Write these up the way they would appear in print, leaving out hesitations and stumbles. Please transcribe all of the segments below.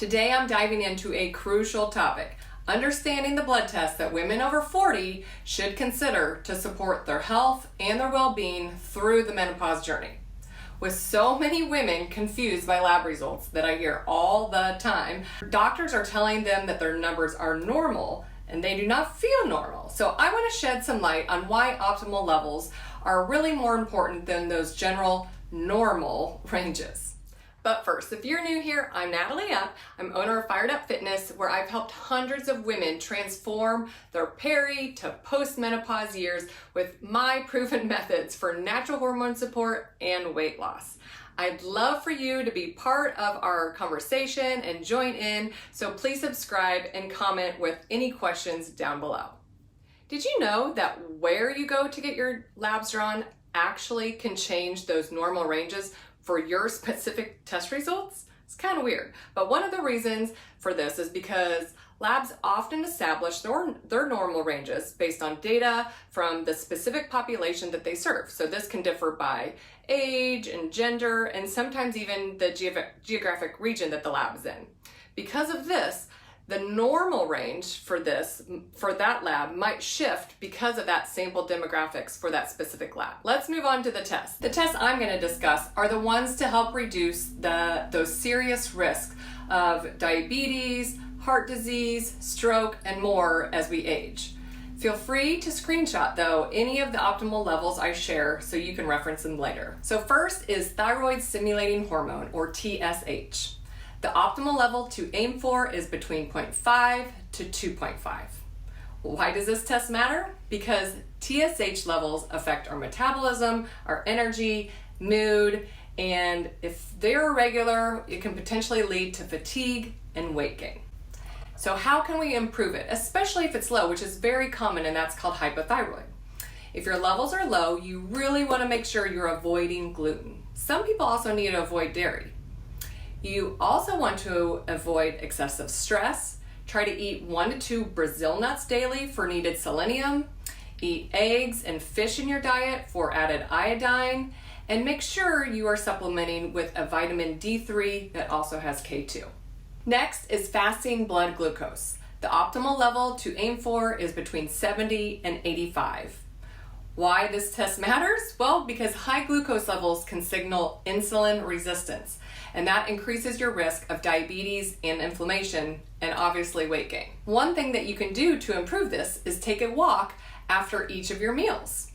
Today I'm diving into a crucial topic, understanding the blood tests that women over 40 should consider to support their health and their well-being through the menopause journey. With so many women confused by lab results that I hear all the time, doctors are telling them that their numbers are normal and they do not feel normal. So I want to shed some light on why optimal levels are really more important than those general normal ranges. But first, if you're new here, I'm Natalie Up. I'm owner of Fired Up Fitness, where I've helped hundreds of women transform their peri to postmenopause years with my proven methods for natural hormone support and weight loss. I'd love for you to be part of our conversation and join in, so please subscribe and comment with any questions down below. Did you know that where you go to get your labs drawn actually can change those normal ranges for your specific test results? It's kind of weird, but one of the reasons for this is because labs often establish their normal ranges based on data from the specific population that they serve. So this can differ by age and gender, and sometimes even the geographic region that the lab is in. Because of this, the normal range for that lab might shift because of that sample demographics for that specific lab. Let's move on to the tests. The tests I'm going to discuss are the ones to help reduce those serious risks of diabetes, heart disease, stroke, and more as we age. Feel free to screenshot, though, any of the optimal levels I share so you can reference them later. So first is thyroid stimulating hormone, or TSH. The optimal level to aim for is between 0.5 to 2.5. Why does this test matter? Because TSH levels affect our metabolism, our energy, mood, and if they're irregular, it can potentially lead to fatigue and weight gain. So how can we improve it, especially if it's low, which is very common, and that's called hypothyroid. If your levels are low, you really want to make sure you're avoiding gluten. Some people also need to avoid dairy. You also want to avoid excessive stress. Try to eat 1 to 2 Brazil nuts daily for needed selenium. Eat eggs and fish in your diet for added iodine. And make sure you are supplementing with a vitamin D3 that also has K2. Next is fasting blood glucose. The optimal level to aim for is between 70 and 85. Why this test matters? Well, because high glucose levels can signal insulin resistance, and that increases your risk of diabetes and inflammation, and obviously weight gain. One thing that you can do to improve this is take a walk after each of your meals.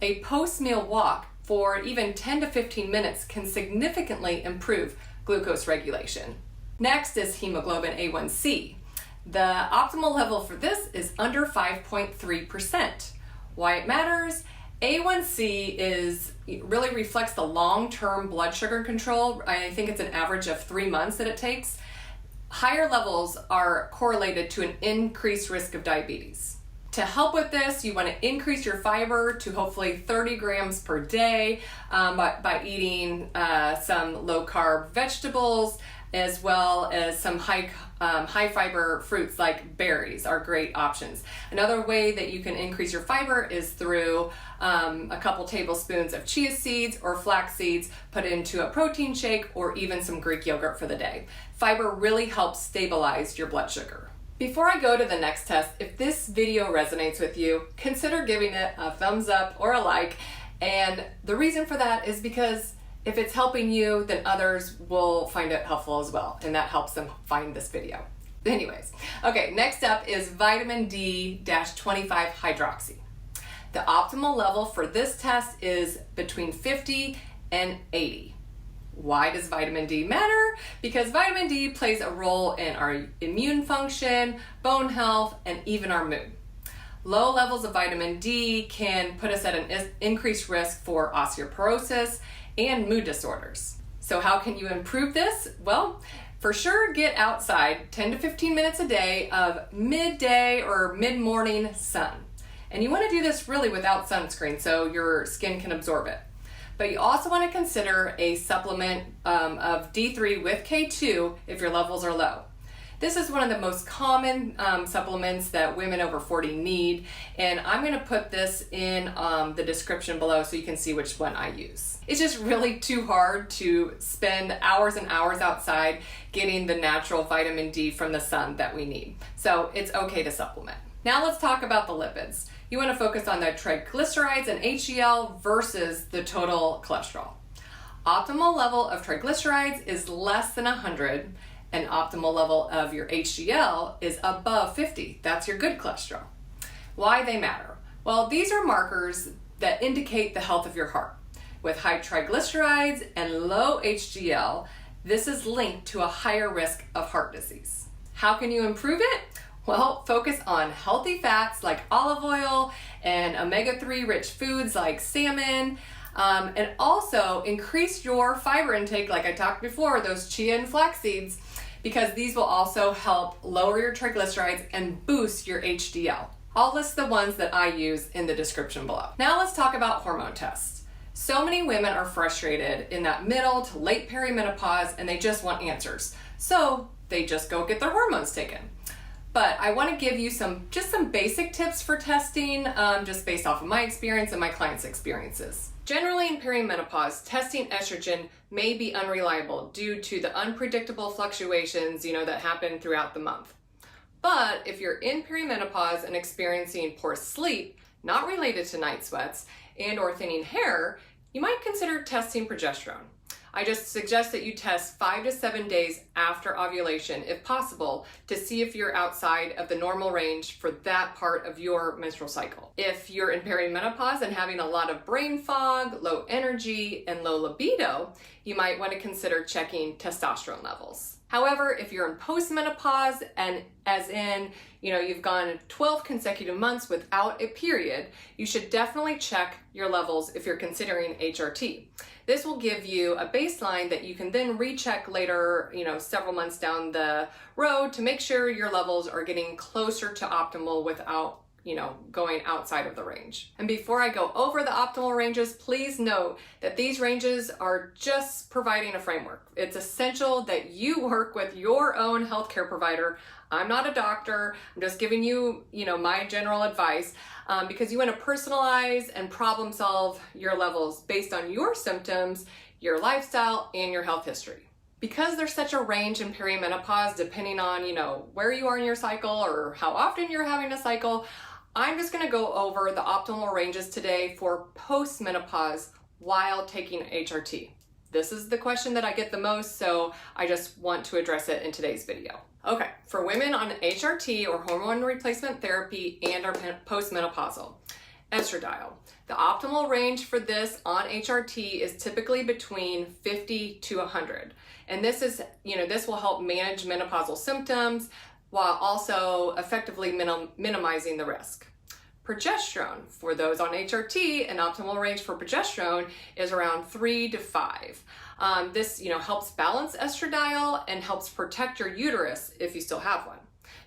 A post-meal walk for even 10 to 15 minutes can significantly improve glucose regulation. Next is hemoglobin A1C. The optimal level for this is under 5.3%. Why it matters? A1C really reflects the long-term blood sugar control. I think it's an average of 3 months that it takes. Higher levels are correlated to an increased risk of diabetes. To help with this, you want to increase your fiber to hopefully 30 grams per day by eating some low-carb vegetables, as well as some high fiber fruits like berries are great options. Another way that you can increase your fiber is through a couple tablespoons of chia seeds or flax seeds put into a protein shake, or even some Greek yogurt for the day. Fiber really helps stabilize your blood sugar. Before I go to the next test, if this video resonates with you, consider giving it a thumbs up or a like. And the reason for that is because if it's helping you, then others will find it helpful as well, and that helps them find this video. Anyways, okay, next up is vitamin D-25 hydroxy. The optimal level for this test is between 50 and 80. Why does vitamin D matter? Because vitamin D plays a role in our immune function, bone health, and even our mood. Low levels of vitamin D can put us at an increased risk for osteoporosis and mood disorders. So how can you improve this? Well, for sure, get outside 10 to 15 minutes a day of midday or mid-morning sun. And you want to do this really without sunscreen so your skin can absorb it. But you also want to consider a supplement of D3 with K2 if your levels are low. This is one of the most common supplements that women over 40 need, and I'm going to put this in the description below so you can see which one I use. It's just really too hard to spend hours and hours outside getting the natural vitamin D from the sun that we need. So it's okay to supplement. Now let's talk about the lipids. You want to focus on the triglycerides and HDL versus the total cholesterol. Optimal level of triglycerides is less than 100, and optimal level of your HDL is above 50. That's your good cholesterol. Why they matter? Well, these are markers that indicate the health of your heart. With high triglycerides and low HDL, this is linked to a higher risk of heart disease. How can you improve it? Well, focus on healthy fats like olive oil and omega-3 rich foods like salmon, and also increase your fiber intake like I talked before, those chia and flax seeds, because these will also help lower your triglycerides and boost your HDL. I'll list the ones that I use in the description below. Now let's talk about hormone tests. So many women are frustrated in that middle to late perimenopause and they just want answers. So they just go get their hormones taken. But I want to give you some basic tips for testing, just based off of my experience and my clients' experiences. Generally in perimenopause, testing estrogen may be unreliable due to the unpredictable fluctuations, that happen throughout the month. But if you're in perimenopause and experiencing poor sleep, not related to night sweats, and or thinning hair, you might consider testing progesterone. I just suggest that you test 5 to 7 days after ovulation, if possible, to see if you're outside of the normal range for that part of your menstrual cycle. If you're in perimenopause and having a lot of brain fog, low energy, and low libido, you might want to consider checking testosterone levels. However, if you're in postmenopause and as in, you've gone 12 consecutive months without a period, you should definitely check your levels if you're considering HRT. This will give you a baseline that you can then recheck later, several months down the road to make sure your levels are getting closer to optimal without going outside of the range. And before I go over the optimal ranges, please note that these ranges are just providing a framework. It's essential that you work with your own healthcare provider. I'm not a doctor. I'm just giving you, my general advice because you want to personalize and problem solve your levels based on your symptoms, your lifestyle, and your health history. Because there's such a range in perimenopause, depending on, where you are in your cycle or how often you're having a cycle, I'm just going to go over the optimal ranges today for postmenopause while taking HRT. This is the question that I get the most, so I just want to address it in today's video. Okay, for women on HRT or hormone replacement therapy and are postmenopausal, estradiol. The optimal range for this on HRT is typically between 50 to 100. And this is, this will help manage menopausal symptoms while also effectively minimizing the risk. Progesterone, for those on HRT, an optimal range for progesterone is around 3 to 5. This, helps balance estradiol and helps protect your uterus if you still have one.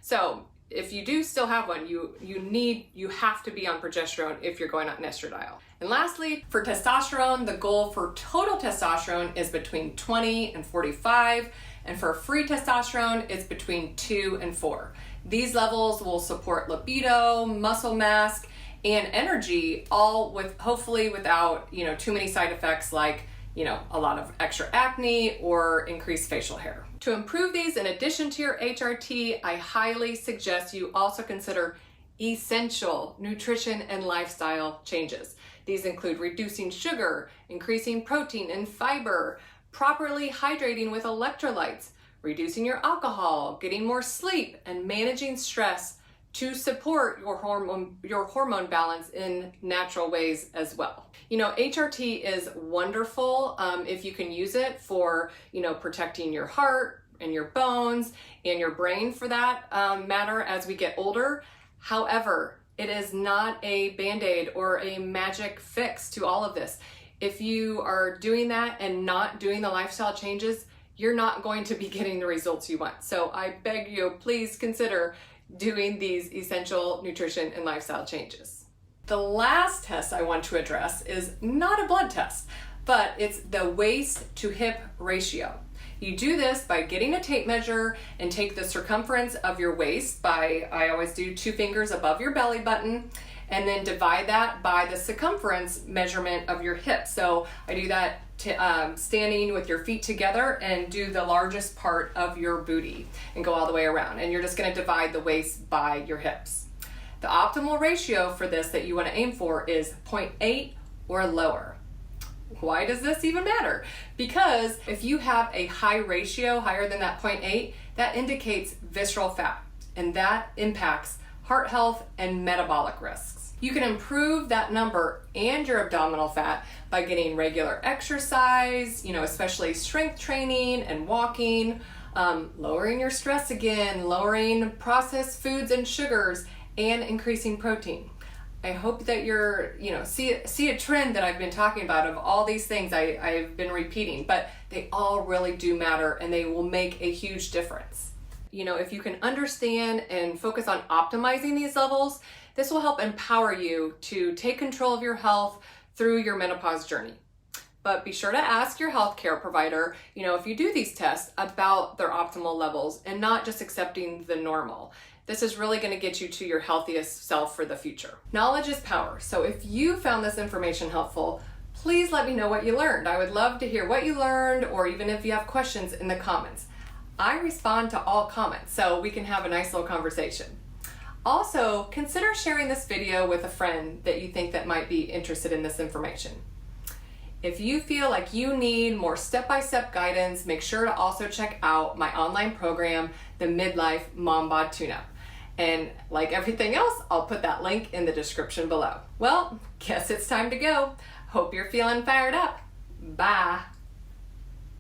So if you do still have one, you have to be on progesterone if you're going on estradiol. And lastly, for testosterone, the goal for total testosterone is between 20 and 45, and for free testosterone, it's between 2 and 4. These levels will support libido, muscle mass, and energy, all with hopefully without, too many side effects like, a lot of extra acne or increased facial hair. To improve these, in addition to your HRT, I highly suggest you also consider essential nutrition and lifestyle changes. These include reducing sugar, increasing protein and fiber, properly hydrating with electrolytes, reducing your alcohol, getting more sleep, and managing stress to support your hormone balance in natural ways as well. HRT is wonderful if you can use it for, protecting your heart and your bones and your brain for that matter as we get older. However, it is not a band-aid or a magic fix to all of this. If you are doing that and not doing the lifestyle changes, you're not going to be getting the results you want. So I beg you, please consider doing these essential nutrition and lifestyle changes. The last test I want to address is not a blood test, but it's the waist to hip ratio. You do this by getting a tape measure and take the circumference of your waist I always do 2 fingers above your belly button, and then divide that by the circumference measurement of your hips. So I do that standing with your feet together, and do the largest part of your booty and go all the way around. And you're just gonna divide the waist by your hips. The optimal ratio for this that you wanna aim for is 0.8 or lower. Why does this even matter? Because if you have a high ratio, higher than that 0.8, that indicates visceral fat, and that impacts heart health and metabolic risks. You can improve that number and your abdominal fat by getting regular exercise, especially strength training and walking, lowering your stress again, lowering processed foods and sugars, and increasing protein. I hope that you're, see a trend that I've been talking about of all these things I've been repeating, but they all really do matter, and they will make a huge difference. If you can understand and focus on optimizing these levels, this will help empower you to take control of your health through your menopause journey. But be sure to ask your healthcare provider, if you do these tests, about their optimal levels, and not just accepting the normal. This is really going to get you to your healthiest self for the future. Knowledge is power. So if you found this information helpful, please let me know what you learned. I would love to hear what you learned, or even if you have questions in the comments. I respond to all comments, so we can have a nice little conversation. Also, consider sharing this video with a friend that you think that might be interested in this information. If you feel like you need more step-by-step guidance, make sure to also check out my online program, the Midlife Mom Bod Tune-Up. And like everything else, I'll put that link in the description below. Well, guess it's time to go. Hope you're feeling fired up. Bye.